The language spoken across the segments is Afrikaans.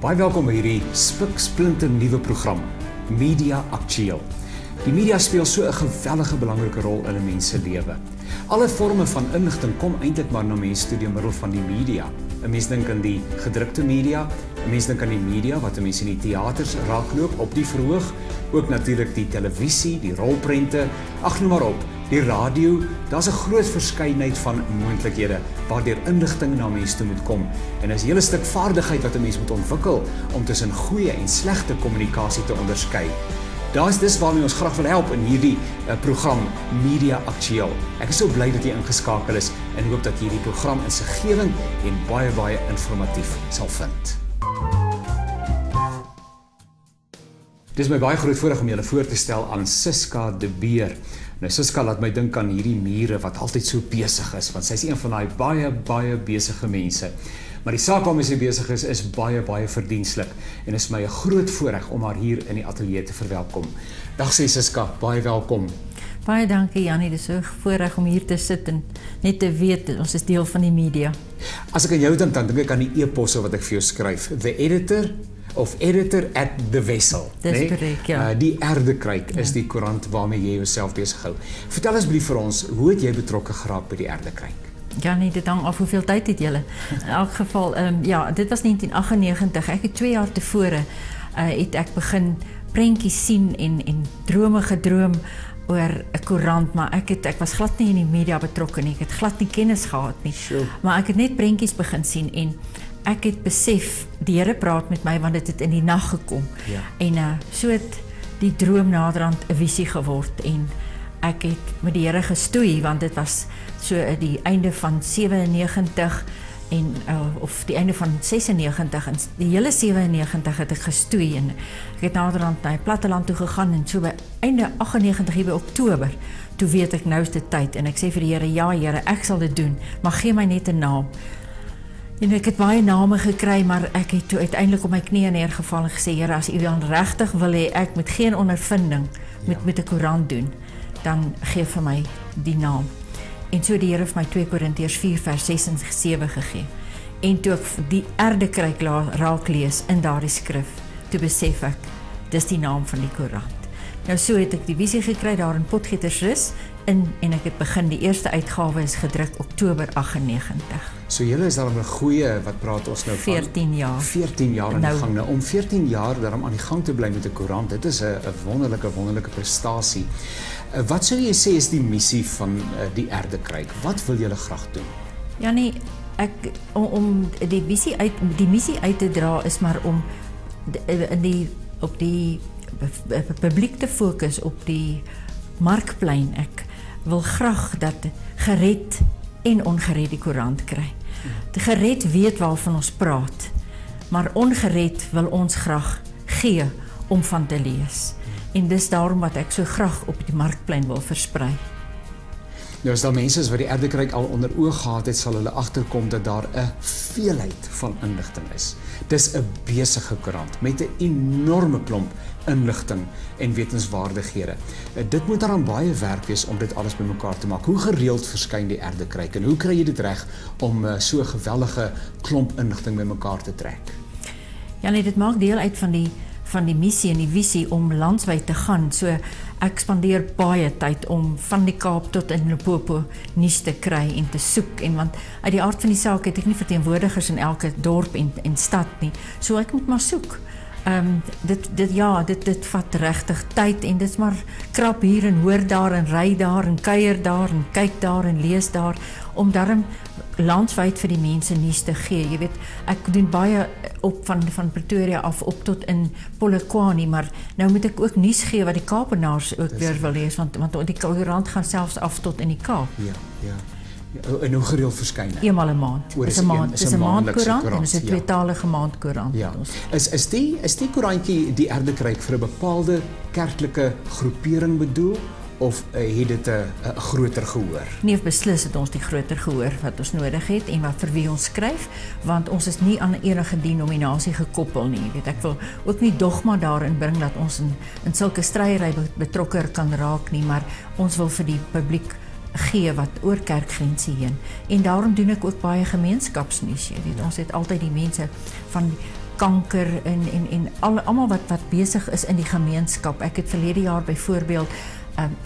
Baie welkom by hierdie spiksplinter nuwe program, Media Aktueel. Die media speel so 'n geweldige belangrike rol in 'n mens se lewe. Alle forme van inligting kom eintlik maar na mense toe deur middel van die media. 'n Mens dink aan die gedrukte media, 'n mens dink aan die media wat 'n mens in die teaters raakloop op die verhoog, ook natuurlik die televisie, die rolprente, ag noem maar op, die radio. Daar's 'n groot verskeidenheid van moontlikhede waardeur inligting na mense toe moet kom. En is 'n hele stuk vaardigheid wat 'n mens moet ontwikkel om tussen goeie en slegte kommunikasie te onderskei. Dis waarmee ons graag wil help in hierdie program Media Aktueel. Ek is so bly dat jy ingeskakel is en hoop dat jy hierdie program insiggewend en baie informatief sal vind. Dis my baie groot voorreg om julle voor te stel aan Siska de Beer. Nou Siska laat my dink aan hierdie mure wat altyd so besig is, want sy is een van daai baie besige mense. Maar die saak waarmee sy besig is baie verdienslik en is my 'n groot voorreg om haar hier in die ateljee te verwelkom. Dag sê Siska, baie welkom. Baie dankie Jannie, dis so 'n voorreg om hier te sit en net te weet ons is deel van die media. As ek aan jou dink, dan dink ek aan die e-posse wat ek vir jou skryf. The editor at the vessel. Dis korrek, ja. Die Erdekryk is die koerant waarmee jy jouself besig hou. Vertel asseblief vir ons, hoe het jy betrokke geraak by die Erdekryk? Ja nee, dit hang af hoeveel tyd het julle. In elk geval, ja, dit was 1998. Ek het 2 jaar tevore het ek begin prentjies sien en drome gedroom oor 'n koerant, maar ek was glad nie in die media betrokke nie. Ek het glad nie kennis gehad nie. Sure. Maar ek het net prentjies begin sien en ek het besef die Here praat met my want dit het in die nag gekom. Ja. En so het die droom naderhand 'n visie geword en ek het met die Here gestoei want dit was so die einde van 97 en of die einde van 96 en die hele 97 het ek gestoei en ek het naderhand na die platteland toe gegaan en so by einde 98 hier by Oktober toe weet ek nou is dit tyd en ek sê vir die Here, ja Here, ek sal dit doen, maar gee my net 'n naam. En ek het baie name gekry, maar ek het toe uiteindelik op my knieë neergeval en gesê, Here, as U dan regtig wil hê ek met geen ondervinding met 'n koerant doen, dan gee vir my die naam. En so die Here vir my 2 Korintiërs 4 vers 6 en 7 gegee. En toe ek die Erdekryk raak lees in daardie skrif, toe besef ek, dis die naam van die koerant. Nou so het ek die visie gekry daar in Potgietersrus en ek het begin, die eerste uitgawe is gedruk Oktober 98. So julle is daarom 'n goeie, wat praat ons nou van? 14 jaar. 14 jaar aan die gang. Nou, om 14 jaar daarom aan die gang te bly met 'n koerant, dit is 'n wonderlike prestasie. Wat sou jy sê is die missie van die Erdekryk? Wat wil julle graag doen? Ja nee, om die missie uit te dra is maar om op die publiek te fokus op die markplein. Ek wil graag dat gered en ongered die koerant kry. Die gered weet waarvan ons praat, maar ongered wil ons graag gee om van te lees. En dis daarom wat ek so graag op die markplein wil versprei. Nou as daar mense is wat die Erdekryk al onder oog gehad het, sal hulle agterkom dat daar 'n veelheid van inligting is. Dis 'n besige koerant met 'n enorme klomp inligting en wetenswaardighede. Dit moet dan baie werk wees om dit alles bymekaar te maak. Hoe gereeld verskyn die Erdekryk en hoe kry jy dit reg om so 'n geweldige klomp inligting bymekaar te trek? Ja nee, dit maak deel uit van die missie en die visie om landwyd te gaan. So ek spandeer baie tyd om van die Kaap tot in Limpopo nuus te kry en te soek en want uit die aard van die saak het ek nie verteenwoordigers in elke dorp en stad nie. So ek moet maar soek. Dit vat regtig tyd en dit is maar krap hier en hoor daar en ry daar en kuier daar en kyk daar en lees daar om daarom landwyd vir die mense nuus te gee. Jy weet, ek doen baie op van Pretoria af op tot in Polokwane, maar nou moet ek ook nuus gee wat die Kaapenaars ook weer wil lees want die koerant gaan selfs af tot in die Kaap. Ja. En hoe gereeld verskyn dit? Eenmal 'n maand. Dis 'n maandkoerant en dis 'n tweetalige maandkoerant. Ja. Is die koerantjie die Erdekryk vir 'n bepaalde kerklike groepering bedoel of het dit 'n groter gehoor? Nee, beslis het ons die groter gehoor wat ons nodig het en wat vir wie ons skryf, want ons is nie aan enige denominasie gekoppel nie. Jy weet, ek wil ook nie dogma daarin bring dat ons in sulke stryery betrokke kan raak nie, maar ons wil vir die publiek gee wat oor kerkgrense heen. En daarom doen ek ook baie gemeenskapsnuus. Jy weet, ons het altyd die mense van kanker en almal wat besig is in die gemeenskap. Ek het verlede jaar byvoorbeeld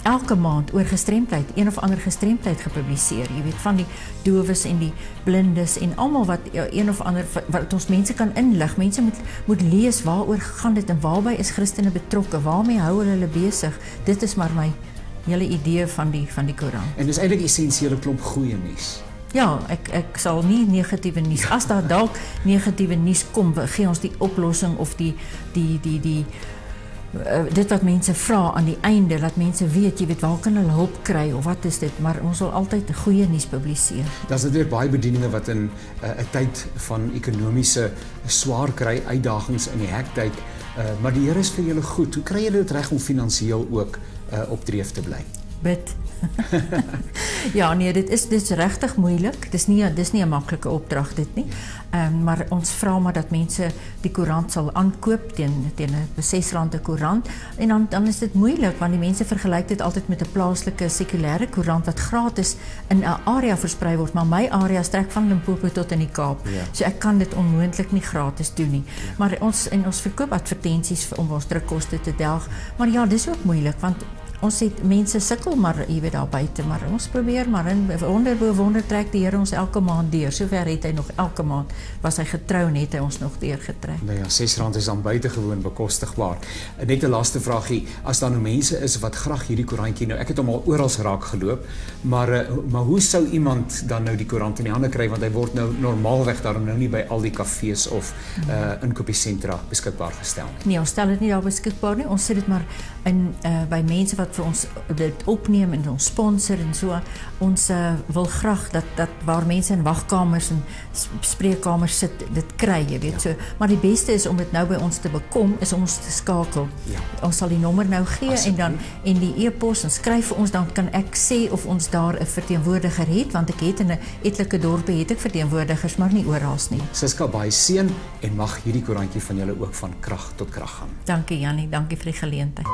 elke maand oor gestremdheid, een of ander gestremdheid gepubliseer. Jy weet, van die dowes en die blindes en almal wat een of ander wat ons mense kan inlig. Mense moet lees waaroor gaan dit en waarby is Christene betrokke, waarmee hou hulle besig. Dit is maar my hele idee van die koerant. En dis eintlik essensiële klomp goeie nuus. Ja, ek sal nie negatiewe nuus. As daar dalk negatiewe nuus kom, gee ons die oplossing of dit wat mense vra aan die einde, dat mense weet, jy weet, waar kan hulle hulp kry of wat is dit, maar ons sal altyd goeie nuus publiseer. Daar's net weer baie bedieninge wat in 'n tyd van ekonomiese swaar kry, uitdagings in die hektyd, maar die Here is vir julle goed. Hoe kry julle dit reg om finansiëel ook op dreef te bly? Bid. Ja, nee, dit is regtig moeilik. Dis nie 'n maklike opdrag dit nie. Maar ons vra maar dat mense die koerant sal aankoop teen 'n R6 'n koerant en dan is dit moeilik want die mense vergelyk dit altyd met 'n plaaslike sekulêre koerant wat gratis in 'n area versprei word, maar my area strek van Limpopo tot in die Kaap. Ja. So ek kan dit onmoontlik nie gratis doen nie. Ja. Maar ons verkoop advertensies om ons drukkoste te delg. Maar ja, dis ook moeilik want ons het mense sukkel maar jy weet daar buite, maar ons probeer maar in wonder bo wonder trek die Here ons elke maand deur. Sover het hy nog elke maand was hy getrou en het hy ons nog deurgetrek. Nou ja, R6 is dan buitengewoon bekostigbaar. Net 'n laaste vraagie, as daar nou mense is wat graag hierdie koerantjie nou, ek het hom al oral raak geloop, maar hoe sou iemand dan nou die koerant in die hande kry, want hy word nou normaalweg daarom nou nie by al die kafees of inkopiesentra beskikbaar gestel nie. Nee, ons stel dit nie daar beskikbaar nie. Ons sit dit maar in by mense wat vir ons dit opneem en ons sponsor en so. Ons wil graag dat waar mense in wagkamers en spreekkamers sit, dit kry, jy weet. Ja. So, maar die beste is om dit nou by ons te bekom, is om ons te skakel. Ja. Ons sal die nommer nou gee en die e-pos en skryf vir ons, dan kan ek sê of ons daar 'n verteenwoordiger het, want ek het in 'n etlike dorpe het ek verteenwoordigers, maar nie oral nie. Siska, baie seën en mag hierdie koerantjie van julle ook van krag tot krag gaan. Dankie Jannie, dankie vir die geleentheid.